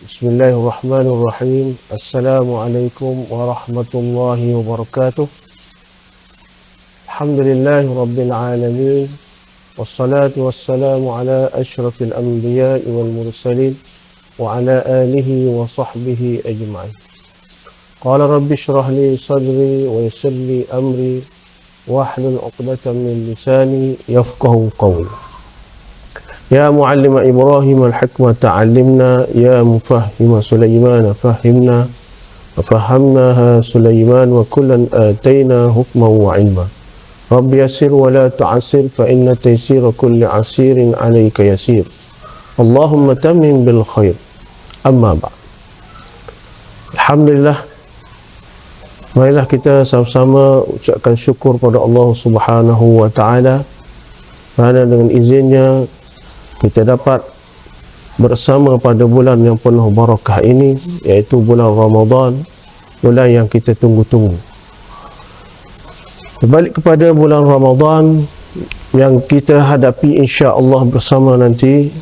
Bismillahirrahmanirrahim. Assalamualaikum warahmatullahi wabarakatuh. Alhamdulillahi rabbil alamin. Wassalatu wassalamu ala asyrafil anbiya'i wal mursalin wa ala alihi wa sahbihi ajma'in. Qala rabbi shrah li sadri wa yassir li amri wahlul 'uqdatam min lisani yafqahu qawli. Ya mu'allima Ibrahim al-hikmata 'allimna, ya mufahhima Sulaiman fahhimna, wa fahamnaha Sulaiman wa kullan atayna hukman wa 'ilma. Rabbi yassir wa la tu'assir fa inna taysira kulli 'asirin 'alayka yasir. Allahumma tammim bil khair. Amma ba'd. Alhamdulillah, marilah kita sama-sama ucapkan syukur pada Allah Subhanahu wa taala kerana dengan izinnya kita dapat bersama pada bulan yang penuh barakah ini, iaitu bulan Ramadan, bulan yang kita tunggu-tunggu. Berbalik kepada bulan Ramadan yang kita hadapi insya-Allah bersama nanti,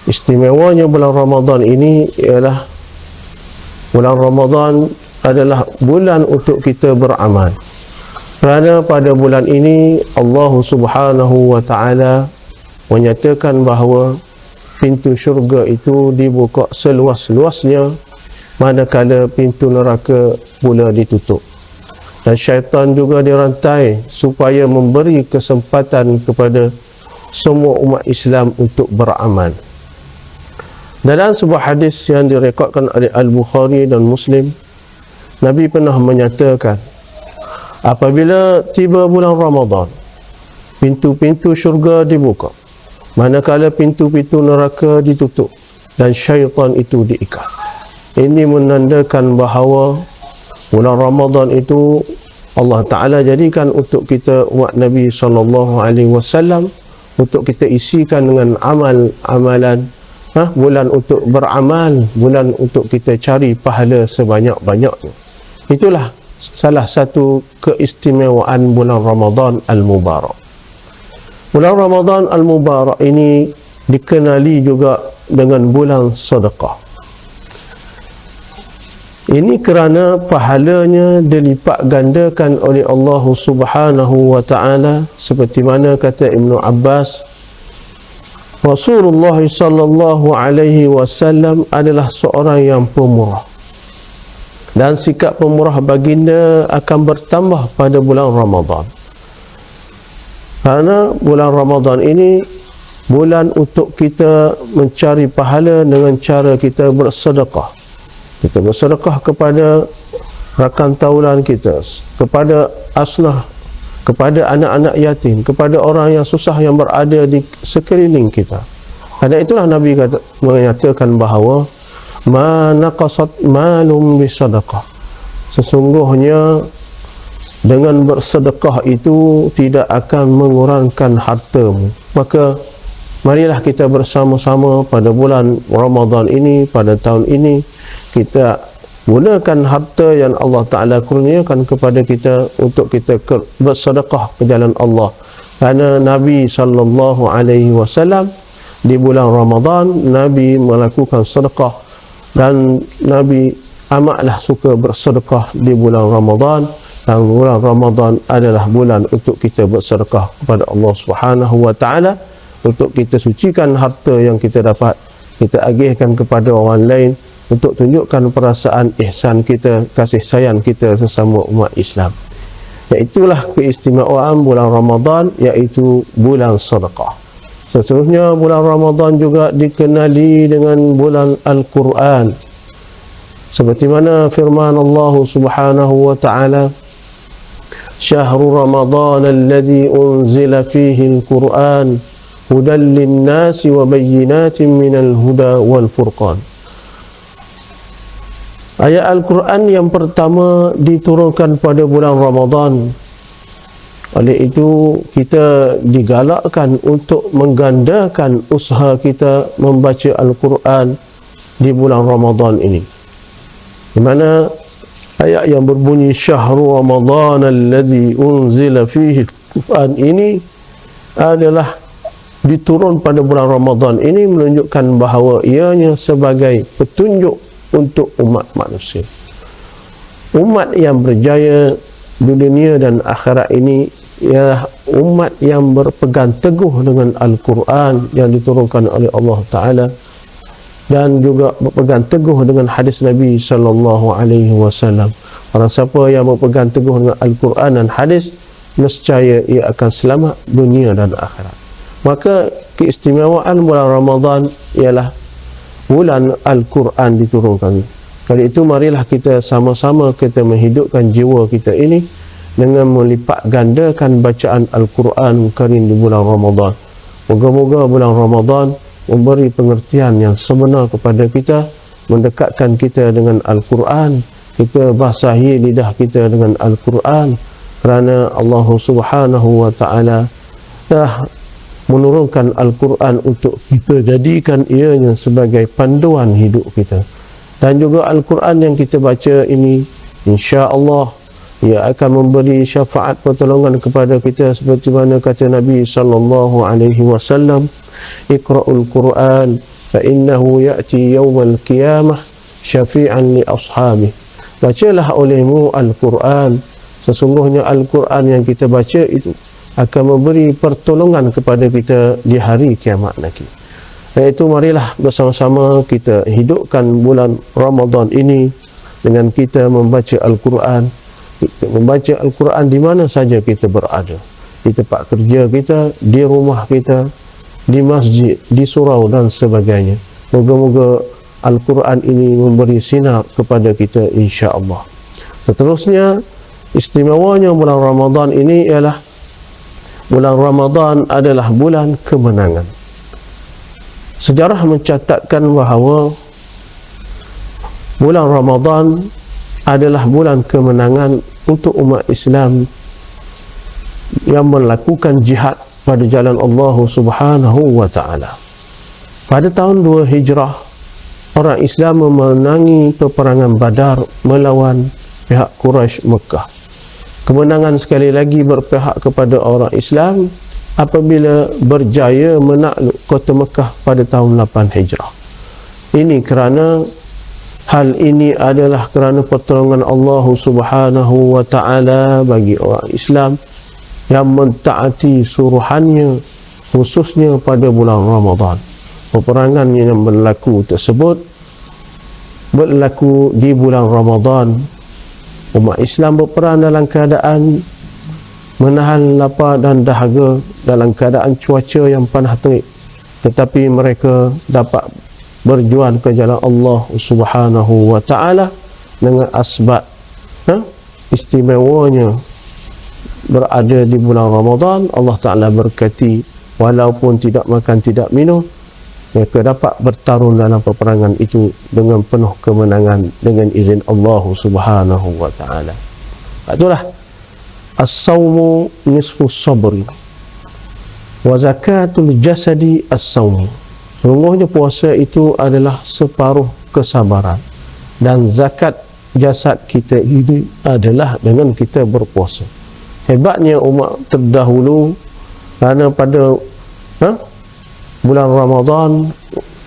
istimewanya bulan Ramadan ini ialah bulan Ramadan adalah bulan untuk kita beramal. Kerana pada bulan ini Allah Subhanahu wa taala menyatakan bahawa pintu syurga itu dibuka seluas-luasnya, manakala pintu neraka pula ditutup. Dan syaitan juga dirantai supaya memberi kesempatan kepada semua umat Islam untuk beramal. Dalam sebuah hadis yang direkodkan oleh Al-Bukhari dan Muslim, Nabi pernah menyatakan, apabila tiba bulan Ramadan, pintu-pintu syurga dibuka, manakala pintu-pintu neraka ditutup dan syaitan itu diikat. Ini menandakan bahawa bulan Ramadan itu Allah Ta'ala jadikan untuk kita umat Nabi SAW, untuk kita isikan dengan amal-amalan, bulan untuk beramal, bulan untuk kita cari pahala sebanyak-banyaknya. Itulah salah satu keistimewaan bulan Ramadan Al-Mubarak. Bulan Ramadan Al-Mubarak ini dikenali juga dengan bulan sedekah. Ini kerana pahalanya dilipat gandakan oleh Allah Subhanahu wa taala, seperti mana kata Ibnu Abbas, Rasulullah sallallahu alaihi wasallam adalah seorang yang pemurah, dan sikap pemurah baginda akan bertambah pada bulan Ramadan. Kerana bulan Ramadan ini bulan untuk kita mencari pahala dengan cara kita bersedekah. Kita bersedekah kepada rakan taulan kita, kepada asnah, kepada anak-anak yatim, kepada orang yang susah yang berada di sekeliling kita. Karena itulah Nabi menyatakan bahawa ma naqasat malum bisadaqah. Sesungguhnya dengan bersedekah itu tidak akan mengurangkan hartamu. Maka marilah kita bersama-sama pada bulan Ramadan ini, pada tahun ini, kita gunakan harta yang Allah Ta'ala kurniakan kepada kita untuk kita bersedekah ke jalan Allah. Kerana Nabi SAW di bulan Ramadan, Nabi melakukan sedekah, dan Nabi amatlah suka bersedekah di bulan Ramadan. Dan bulan Ramadan adalah bulan untuk kita bersedekah kepada Allah Subhanahu wa taala, untuk kita sucikan harta yang kita dapat, kita agihkan kepada orang lain, untuk tunjukkan perasaan ihsan kita, kasih sayang kita sesama umat Islam. Iaitulah keistimewaan bulan Ramadan, iaitu bulan sedekah. Seterusnya bulan Ramadan juga dikenali dengan bulan Al-Quran, seperti mana firman Allah Subhanahu wa taala, Syahrul Ramadan alladhi unzila fihi al-Quran hudan lin-nasi wa bayyinatin minal huda wal furqan. Ayat Al-Quran yang pertama diturunkan pada bulan Ramadan. Oleh itu kita digalakkan untuk menggandakan usaha kita membaca Al-Quran di bulan Ramadan ini, di mana ayat yang berbunyi Syahrul Ramadan alladhi unzila fihi al-Quran ini adalah diturun pada bulan Ramadan ini menunjukkan bahawa ianya sebagai petunjuk untuk umat manusia. Umat yang berjaya di dunia dan akhirat ini ialah umat yang berpegang teguh dengan Al-Quran yang diturunkan oleh Allah Ta'ala, dan juga berpegang teguh dengan hadis Nabi sallallahu alaihi wasallam. Orang siapa yang berpegang teguh dengan Al-Quran dan hadis, nescaya ia akan selamat dunia dan akhirat. Maka keistimewaan bulan Ramadan ialah bulan Al-Quran diturunkan. Kali itu marilah kita sama-sama kita menghidupkan jiwa kita ini dengan melipat gandakan bacaan Al-Quran Karim di bulan Ramadan. Moga-moga bulan Ramadan memberi pengertian yang sebenar kepada kita, mendekatkan kita dengan Al-Quran, kita basahi lidah kita dengan Al-Quran, kerana Allah Subhanahu wa Ta'ala dah menurunkan Al-Quran untuk kita jadikan ianya sebagai panduan hidup kita. Dan juga Al-Quran yang kita baca ini, insya-Allah ia akan memberi syafaat pertolongan kepada kita, seperti mana kata Nabi sallallahu alaihi wasallam, "Iqra'ul Qur'an fa innahu ya'ti yawmal qiyamah syafi'an li ashabihi." Bacalah olehmu Al-Quran, sesungguhnya Al-Quran yang kita baca itu akan memberi pertolongan kepada kita di hari kiamat nanti. Iaitu marilah bersama-sama kita hidupkan bulan Ramadan ini dengan kita membaca Al-Quran. Kita membaca Al-Quran di mana saja kita berada, di tempat kerja kita, di rumah kita, di masjid, di surau dan sebagainya. Moga-moga Al-Quran ini memberi sinar kepada kita, insya-Allah. Seterusnya, istimewanya bulan Ramadan ini ialah bulan Ramadan adalah bulan kemenangan. Sejarah mencatatkan bahawa bulan Ramadan adalah bulan kemenangan untuk umat Islam yang melakukan jihad pada jalan Allah Subhanahu wa Ta'ala. Pada tahun 2 Hijrah, orang Islam memenangi peperangan Badar melawan pihak Quraisy Mekah. Kemenangan sekali lagi berpihak kepada orang Islam apabila berjaya menakluk kota Mekah pada tahun 8 Hijrah. Ini kerana hal ini adalah kerana pertolongan Allah Subhanahu wa Ta'ala bagi orang Islam yang mentaati suruhannya, khususnya pada bulan Ramadan. Peperangan yang berlaku tersebut berlaku di bulan Ramadan. Umat Islam berperang dalam keadaan menahan lapar dan dahaga, dalam keadaan cuaca yang panas terik, tetapi mereka dapat berjuang ke jalan Allah Subhanahu wa Ta'ala dengan asbab istimewanya berada di bulan Ramadan. Allah Ta'ala berkati, walaupun tidak makan tidak minum, mereka dapat bertarung dalam peperangan itu dengan penuh kemenangan dengan izin Allah Subhanahu wa Ta'ala. Itulah as-sawmu nisfu sabri wa zakatul jasadi as-sawmu. Sungguhnya puasa itu adalah separuh kesabaran, dan zakat jasad kita ini adalah dengan kita berpuasa. Hebatnya umat terdahulu, kerana pada bulan Ramadan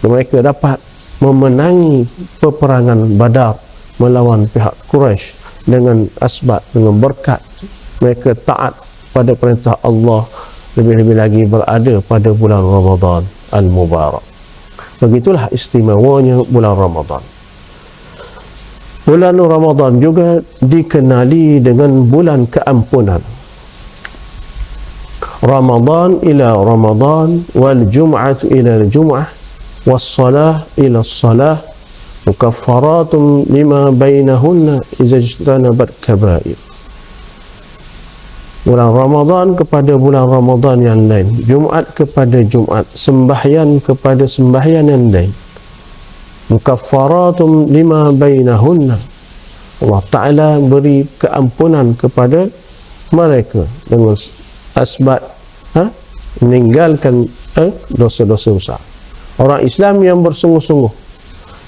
mereka dapat memenangi peperangan Badar melawan pihak Quraisy dengan asbab, dengan berkat mereka taat pada perintah Allah, lebih-lebih lagi berada pada bulan Ramadan Al-Mubarak. Begitulah istimewanya bulan Ramadan. Bulan Ramadan juga dikenali dengan bulan keampunan. Ramadan ila Ramadan wal jum'atu ila al-jum'ah was salah ila salah mukaffaratun lima bainahunna idza ijtanabat kaba'ir. Bulan Ramadan kepada bulan Ramadan yang lain, Jumaat kepada Jumaat, sembahyang kepada sembahyang yang lain. Mukaffaratun lima bainahunna. Allah Ta'ala beri keampunan kepada mereka dengan asbab meninggalkan dosa-dosa besar. Orang Islam yang bersungguh-sungguh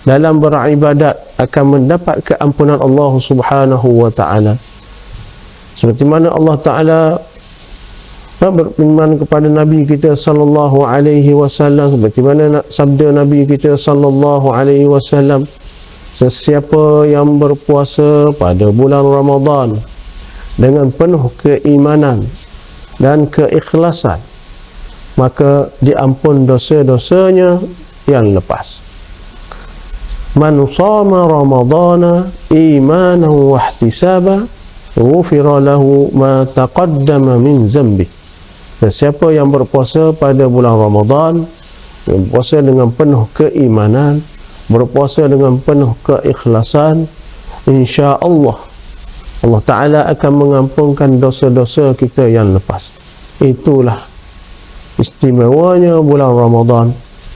dalam beribadat akan mendapat keampunan Allah Subhanahu wa Ta'ala. Seperti mana Allah Ta'ala beriman kepada Nabi kita sallallahu alaihi wasallam, seperti mana sabda Nabi kita sallallahu alaihi wasallam, sesiapa yang berpuasa pada bulan Ramadan dengan penuh keimanan dan keikhlasan, maka diampun dosa-dosanya yang lepas. Man shama ramadana imanan wa ihtisaba ghufira lahu ma taqaddama min dhanbi. Sesiapa yang berpuasa pada bulan Ramadan, berpuasa dengan penuh keimanan, berpuasa dengan penuh keikhlasan, insya-Allah Allah Ta'ala akan mengampunkan dosa-dosa kita yang lepas. Itulah istimewanya bulan Ramadan.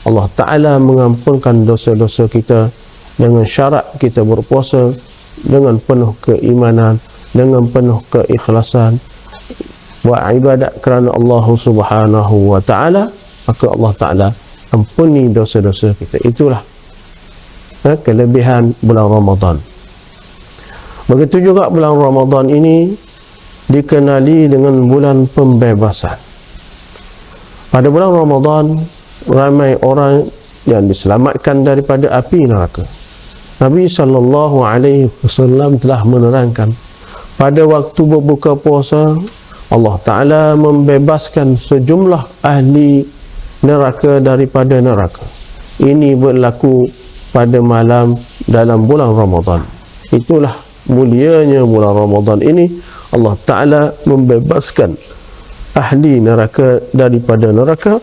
Allah Ta'ala mengampunkan dosa-dosa kita dengan syarat kita berpuasa dengan penuh keimanan, dengan penuh keikhlasan, wa ibadat kerana Allah Subhanahu wa Ta'ala, maka Allah Ta'ala ampuni dosa-dosa kita. Itulah kelebihan bulan Ramadan. Begitu juga bulan Ramadan ini dikenali dengan bulan pembebasan. Pada bulan Ramadan ramai orang yang diselamatkan daripada api neraka. Nabi sallallahu alaihi wasallam telah menerangkan, pada waktu berbuka puasa Allah Ta'ala membebaskan sejumlah ahli neraka daripada neraka. Ini berlaku pada malam dalam bulan Ramadan. Itulah mulianya bulan Ramadan ini. Allah Ta'ala membebaskan ahli neraka daripada neraka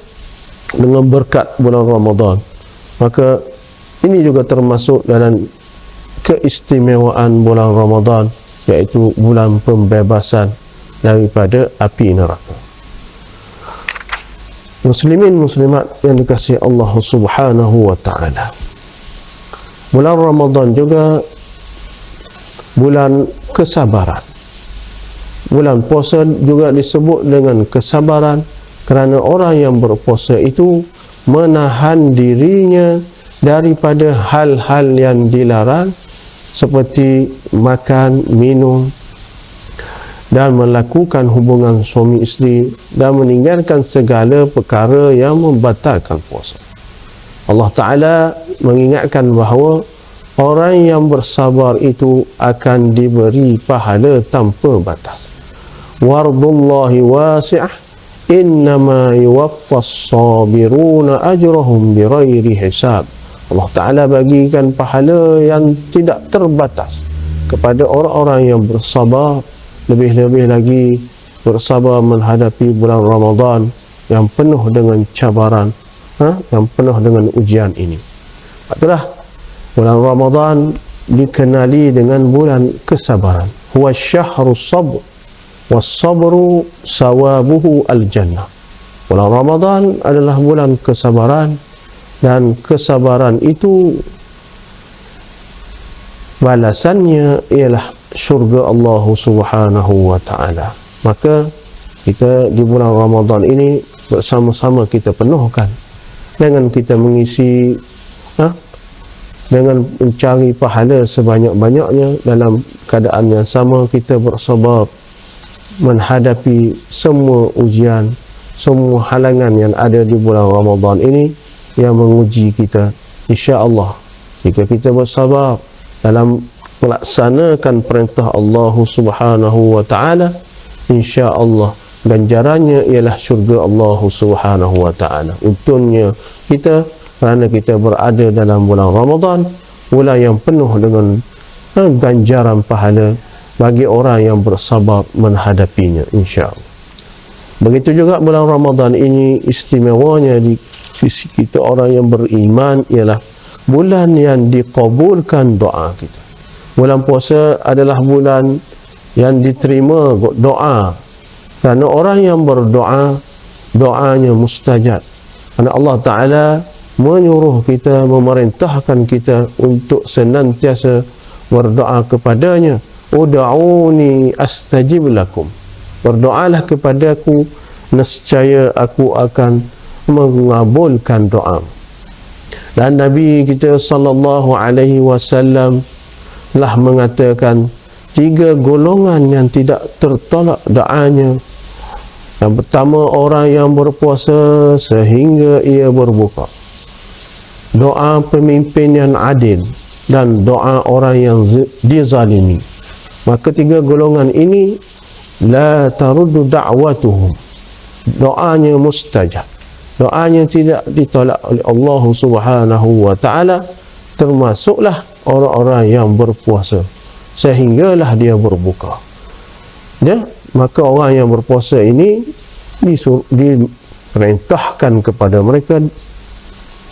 dengan berkat bulan Ramadan. Maka ini juga termasuk dalam keistimewaan bulan Ramadan, iaitu bulan pembebasan daripada api neraka. Muslimin muslimat yang dikasihi Allah Subhanahu wa Ta'ala, bulan Ramadan juga bulan kesabaran. Bulan puasa juga disebut dengan kesabaran kerana orang yang berpuasa itu menahan dirinya daripada hal-hal yang dilarang seperti makan, minum dan melakukan hubungan suami isteri, dan meninggalkan segala perkara yang membatalkan puasa. Allah Ta'ala mengingatkan bahawa orang yang bersabar itu akan diberi pahala tanpa batas. Wardullahi wasi'ah, innama yuwaffas sabiruna ajrahum bighairi hisab. Allah Ta'ala bagikan pahala yang tidak terbatas kepada orang-orang yang bersabar, lebih-lebih lagi bersabar menghadapi bulan Ramadan yang penuh dengan cabaran, yang penuh dengan ujian ini. Itulah bulan Ramadan dikenali dengan bulan kesabaran. Huwa syahrus sabr was sabru sawabuhu al-jannah. Bulan Ramadan adalah bulan kesabaran, dan kesabaran itu balasannya ialah syurga Allah Subhanahu wa Ta'ala. Maka kita di bulan Ramadan ini bersama-sama kita penuhkan dengan kita mengisi, dengan mencari pahala sebanyak-banyaknya. Dalam keadaan yang sama kita bersabar menghadapi semua ujian, semua halangan yang ada di bulan Ramadan ini yang menguji kita. Insya-Allah jika kita bersabar dalam melaksanakan perintah Allah Subhanahu wa Ta'ala, insya-Allah ganjarannya ialah syurga Allah Subhanahu wa Ta'ala. Untungnya kita kerana kita berada dalam bulan Ramadan, bulan yang penuh dengan ganjaran pahala bagi orang yang bersabar menghadapinya, insya-Allah. Begitu juga bulan Ramadan ini istimewanya di sisi kita orang yang beriman ialah bulan yang dikabulkan doa kita. Bulan puasa adalah bulan yang diterima doa, kerana orang yang berdoa, doanya mustajab. Kerana Allah Ta'ala menyuruh kita, memerintahkan kita untuk senantiasa berdoa kepadanya. Ud'uni astajib lakum. Berdoalah kepadaku, nescaya aku akan mengabulkan doa. Dan Nabi kita sallallahu alaihi wasallam telah mengatakan 3 golongan yang tidak tertolak doanya Yang pertama, orang yang berpuasa sehingga ia berbuka. Doa pemimpin yang adil dan doa orang yang dizalimi. Maka tiga golongan ini la taruddu da'watuhum. Doanya mustajab. Doanya tidak ditolak oleh Allah Subhanahu wa taala, termasuklah orang-orang yang berpuasa sehinggalah dia berbuka. Ya, maka orang yang berpuasa ini diperintahkan kepada mereka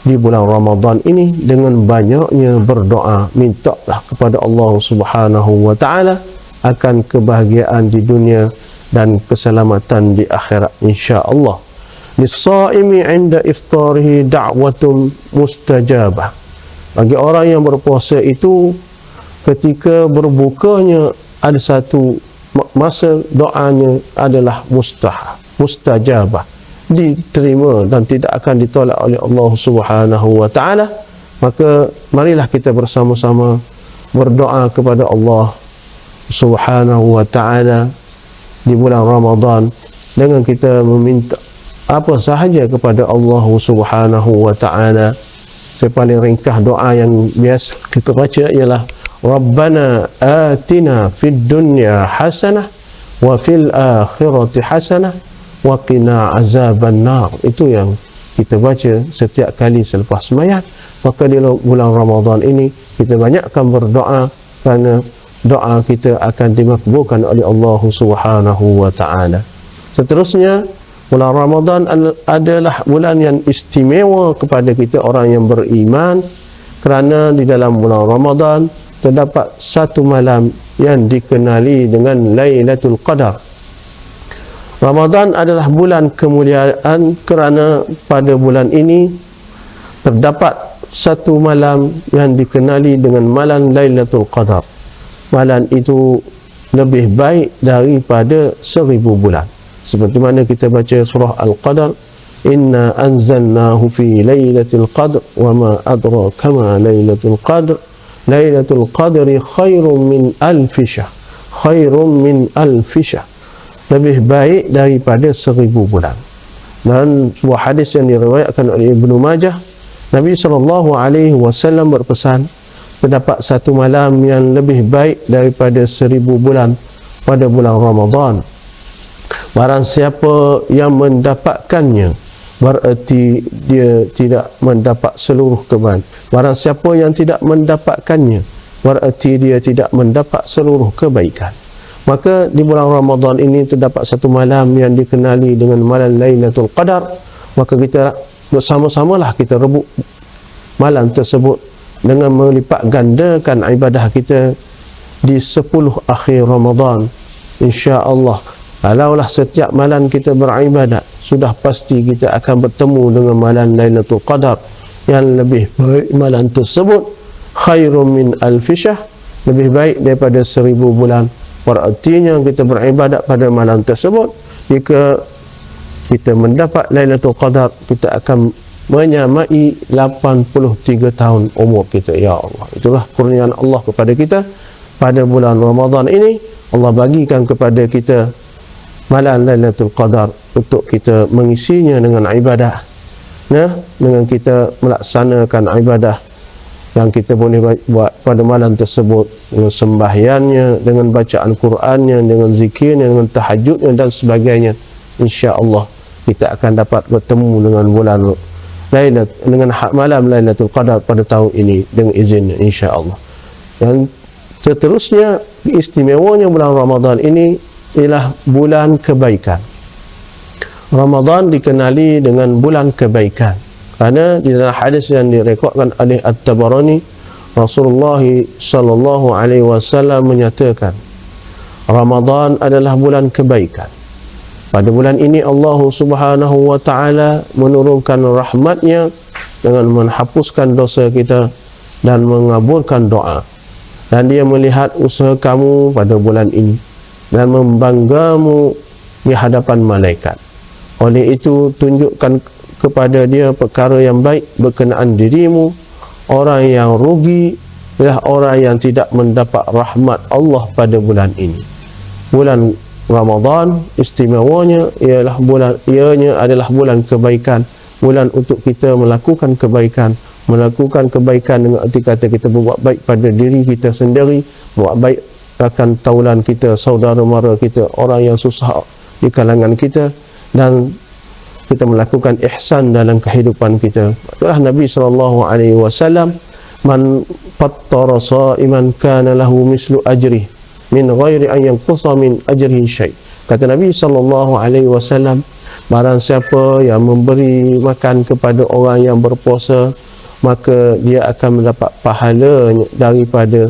di bulan Ramadan ini dengan banyaknya berdoa, mintalah kepada Allah Subhanahu wa taala akan kebahagiaan di dunia dan keselamatan di akhirat insya-Allah. Lis-shaimi 'inda iftarihi da'watun mustajabah. Bagi orang yang berpuasa itu, ketika berbukanya ada satu masa doanya adalah mustajabah, diterima dan tidak akan ditolak oleh Allah Subhanahu wa taala. Maka marilah kita bersama-sama berdoa kepada Allah Subhanahu wa taala di bulan Ramadan dengan kita meminta apa sahaja kepada Allah Subhanahu wa taala. Sepaling ringkas doa yang biasa kita baca ialah Rabbana atina fid dunya hasanah wa fil akhirati hasanah wa qina azaban nar. Itu yang kita baca setiap kali selepas sembahyang. Maka di bulan Ramadan ini kita banyakkan berdoa kerana doa kita akan dimakbulkan oleh Allah Subhanahu wa taala. Seterusnya, bulan Ramadan adalah bulan yang istimewa kepada kita orang yang beriman, kerana di dalam bulan Ramadan terdapat satu malam yang dikenali dengan Lailatul Qadar. Ramadan adalah bulan kemuliaan kerana pada bulan ini terdapat satu malam yang dikenali dengan malam Lailatul Qadar. Malam itu lebih baik daripada 1000 bulan. Seperti mana kita baca surah Al-Qadar, inna anzalnahu fi lailatul qadr wa ma adraka ma lailatul qadr, lailatul qadri khairum min alfi syahr, khairum min alfi syahr, lebih baik daripada 1000 bulan. Dan sebuah hadis yang diriwayatkan oleh Ibnu Majah, Nabi SAW berpesan, terdapat satu malam yang lebih baik daripada 1000 bulan pada bulan Ramadan. Barang siapa yang mendapatkannya, bererti dia tidak mendapat seluruh kebaikan. Barang siapa yang tidak mendapatkannya, bererti dia tidak mendapat seluruh kebaikan. Maka di bulan Ramadan ini terdapat satu malam yang dikenali dengan malam Lailatul Qadar. Maka kita bersama-samalah kita rebut malam tersebut dengan melipat gandakan ibadah kita di 10 akhir Ramadan. Insya-Allah, kalaulah setiap malam kita beribadat, sudah pasti kita akan bertemu dengan malam Lailatul Qadar yang lebih baik. Malam tersebut khairum min alfi syahr, lebih baik daripada 1000 bulan. Berartinya kita beribadat pada malam tersebut, jika kita mendapat Lailatul Qadar, kita akan menyamai 83 tahun umur kita. Ya Allah, itulah kurniaan Allah kepada kita pada bulan Ramadan ini. Allah bagikan kepada kita malam Lailatul Qadar untuk kita mengisinya dengan ibadah, dengan kita melaksanakan ibadah yang kita boleh buat pada malam tersebut, dengan sembahyangnya, dengan bacaan Qurannya, dengan zikirnya, dengan tahajudnya dan sebagainya. Insya-Allah kita akan dapat bertemu dengan bulan dengan malam Lailatul Qadar pada tahun ini dengan izin insya-Allah. Dan seterusnya, istimewanya bulan Ramadan ini ialah bulan kebaikan. Ramadan dikenali dengan bulan kebaikan kerana di dalam hadis yang direkodkan oleh At-Tabarani, Rasulullah sallallahu alaihi wasallam menyatakan Ramadan adalah bulan kebaikan. Pada bulan ini Allah Subhanahu wa taala menurunkan rahmat-Nya dengan menghapuskan dosa kita dan mengabulkan doa. Dan Dia melihat usaha kamu pada bulan ini dan membanggamu di hadapan malaikat. Oleh itu, tunjukkan kepada Dia perkara yang baik berkenaan dirimu. Orang yang rugi ialah orang yang tidak mendapat rahmat Allah pada bulan ini. Bulan Ramadan istimewanya ianya adalah bulan kebaikan, bulan untuk kita melakukan kebaikan dengan arti kata kita berbuat baik pada diri kita sendiri, buat baik rakan taulan kita, saudara mara kita, orang yang susah di kalangan kita, dan kita melakukan ihsan dalam kehidupan kita. Itulah Nabi SAW, man fattara sa'iman kana lahu mislu ajrih min ghairi an yanqusa min ajrihi syai'. Kata Nabi SAW, barang siapa yang memberi makan kepada orang yang berpuasa, maka dia akan mendapat pahala daripada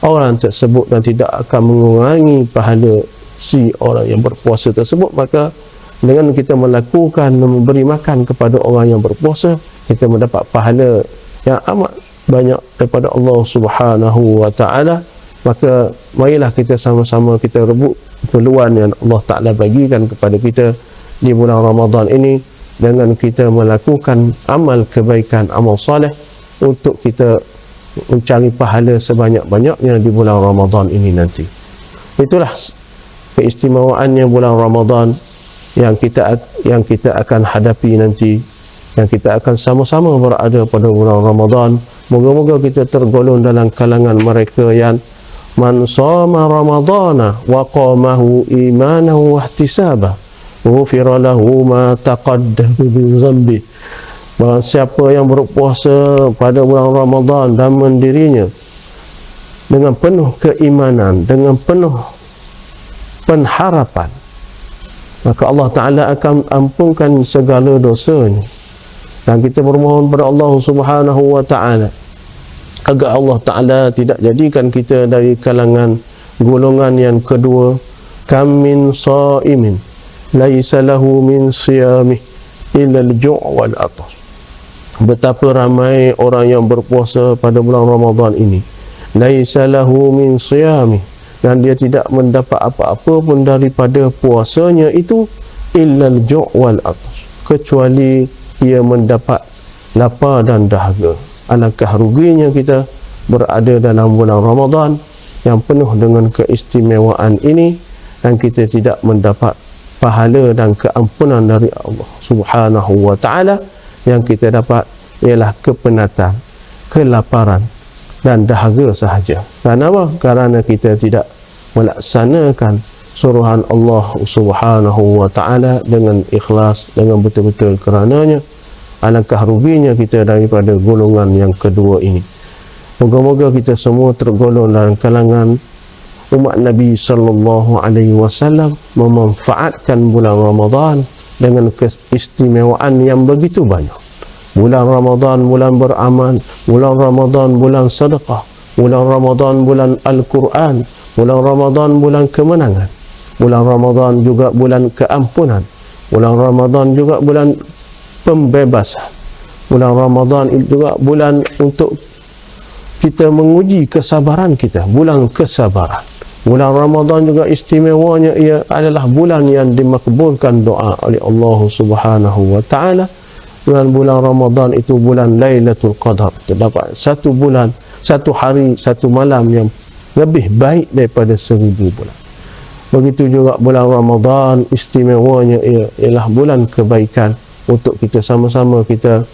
orang tersebut dan tidak akan mengurangi pahala si orang yang berpuasa tersebut. Maka dengan kita melakukan memberi makan kepada orang yang berpuasa, kita mendapat pahala yang amat banyak daripada Allah Subhanahu wa Ta'ala. Maka marilah kita sama-sama kita rebut peluang yang Allah Ta'ala bagikan kepada kita di bulan Ramadan ini dengan kita melakukan amal kebaikan, amal saleh untuk kita mencari pahala sebanyak-banyaknya di bulan Ramadan ini nanti. Itulah keistimewaannya bulan Ramadan yang kita akan hadapi nanti, yang kita akan sama-sama berada pada bulan Ramadan. Moga-moga kita tergolong dalam kalangan mereka yang man shama ramadana wa qamahu imanan wa ihtisaba ghufira lahu ma taqaddama min dhanbi. Barang siapa yang berpuasa pada bulan Ramadan dan mendirinya dengan penuh keimanan, dengan penuh pengharapan, maka Allah Ta'ala akan ampunkan segala dosanya. Dan kita bermohon kepada Allah Subhanahu wa Ta'ala agar Allah Ta'ala tidak jadikan kita dari kalangan golongan yang kedua. Kam min sa'imin laisa lahu min siyamih illa al-ju' wal atash. Betapa ramai orang yang berpuasa pada bulan Ramadan ini, laisa lahu min siyamih, dan dia tidak mendapat apa-apa pun daripada puasanya itu, illa al-ju' wal atash, kecuali ia mendapat lapar dan dahaga. Alangkah ruginya kita berada dalam bulan Ramadan yang penuh dengan keistimewaan ini dan kita tidak mendapat pahala dan keampunan dari Allah Subhanahu wa Ta'ala. Yang kita dapat ialah kepenatan, kelaparan dan dahaga sahaja. Kenapa? Kerana kita tidak melaksanakan suruhan Allah Subhanahu wa Ta'ala dengan ikhlas, dengan betul-betul kerananya. Alangkah ruginya kita daripada golongan yang kedua ini. Moga-moga kita semua tergolong dalam kalangan umat Nabi sallallahu alaihi wasallam, memanfaatkan bulan Ramadan dengan keistimewaan yang begitu banyak. Bulan Ramadan bulan beramal, bulan Ramadan bulan sedekah, bulan Ramadan bulan Al-Quran, bulan Ramadan bulan kemenangan, bulan Ramadan juga bulan keampunan, bulan Ramadan juga bulan pembebasan, bulan Ramadan juga bulan untuk kita menguji kesabaran kita, bulan kesabaran. Bulan Ramadan juga istimewanya ia adalah bulan yang dimakbulkan doa oleh Allah Subhanahu wa Ta'ala. Dan bulan Ramadan itu bulan Lailatul Qadar. Terdapat satu bulan, satu hari, satu malam yang lebih baik daripada 1000 bulan. Begitu juga bulan Ramadan istimewanya ialah bulan kebaikan untuk kita sama-sama kita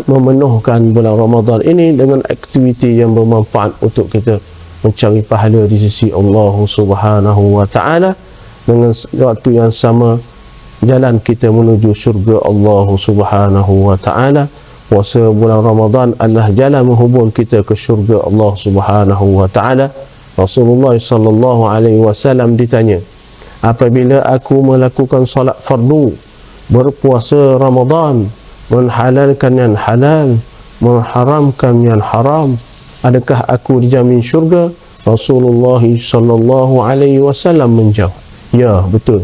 memenuhkan bulan Ramadan ini dengan aktiviti yang bermanfaat untuk kita mencari pahala di sisi Allah Subhanahu wa Ta'ala. Dengan waktu yang sama, jalan kita menuju syurga Allah Subhanahu wa Ta'ala. Puasa bulan Ramadan adalah jalan menghubung kita ke syurga Allah Subhanahu wa Ta'ala. Rasulullah sallallahu alaihi wasallam ditanya, apabila aku melakukan solat fardu, berpuasa Ramadan, menghalalkan yang halal, mengharamkan yang haram, adakah aku dijamin syurga? Rasulullah sallallahu alaihi wasallam menjawab, ya, betul.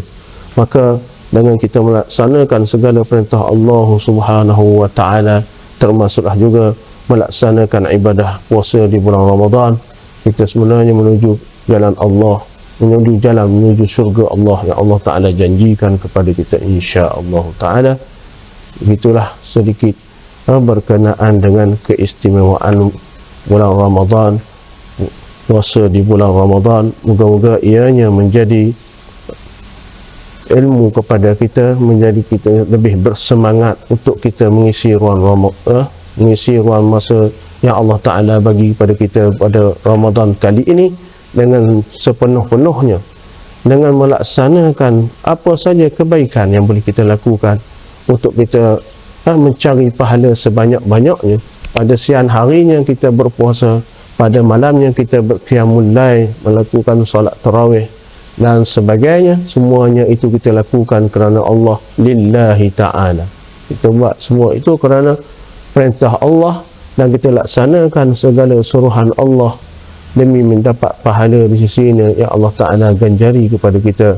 Maka dengan kita melaksanakan segala perintah Allah Subhanahu wa Ta'ala, termasuklah juga melaksanakan ibadah puasa di bulan Ramadan, kita sebenarnya menuju jalan Allah, menuju jalan menuju syurga Allah yang Allah Ta'ala janjikan kepada kita, insya-Allah Ta'ala. Begitulah sedikit berkenaan dengan keistimewaan bulan Ramadan, puasa di bulan Ramadan. Moga-moga ianya menjadi ilmu kepada kita, menjadi kita lebih bersemangat untuk kita mengisi ruang masa yang Allah Ta'ala bagi kepada kita pada Ramadan kali ini dengan sepenuh-penuhnya, dengan melaksanakan apa saja kebaikan yang boleh kita lakukan untuk kita mencari pahala sebanyak-banyaknya. Pada siang harinya kita berpuasa, pada malamnya kita berqiyamul lail, melakukan solat tarawih dan sebagainya. Semuanya itu kita lakukan kerana Allah, lillahi ta'ala. Kita buat semua itu kerana perintah Allah dan kita laksanakan segala suruhan Allah demi mendapat pahala di sisinya yang Allah Ta'ala ganjari kepada kita,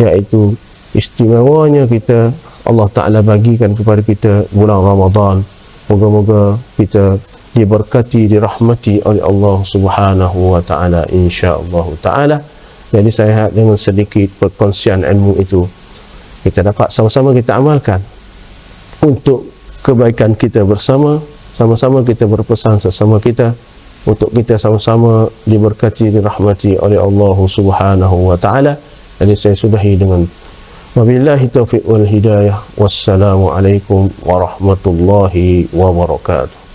iaitu istimewanya kita Allah Ta'ala bagikan kepada kita bulan Ramadan. Moga-moga kita diberkati, dirahmati oleh Allah Subhanahu wa Ta'ala, insya-Allah Ta'ala. Jadi saya dengan sedikit perkongsian ilmu itu kita dapat sama-sama kita amalkan untuk kebaikan kita bersama. Sama-sama kita berpesan sesama kita untuk kita sama-sama diberkati, dirahmati oleh Allah Subhanahu wa Ta'ala. Jadi saya sudahi dengan wabillahi taufiq wal hidayah. Wassalamualaikum warahmatullahi wabarakatuh.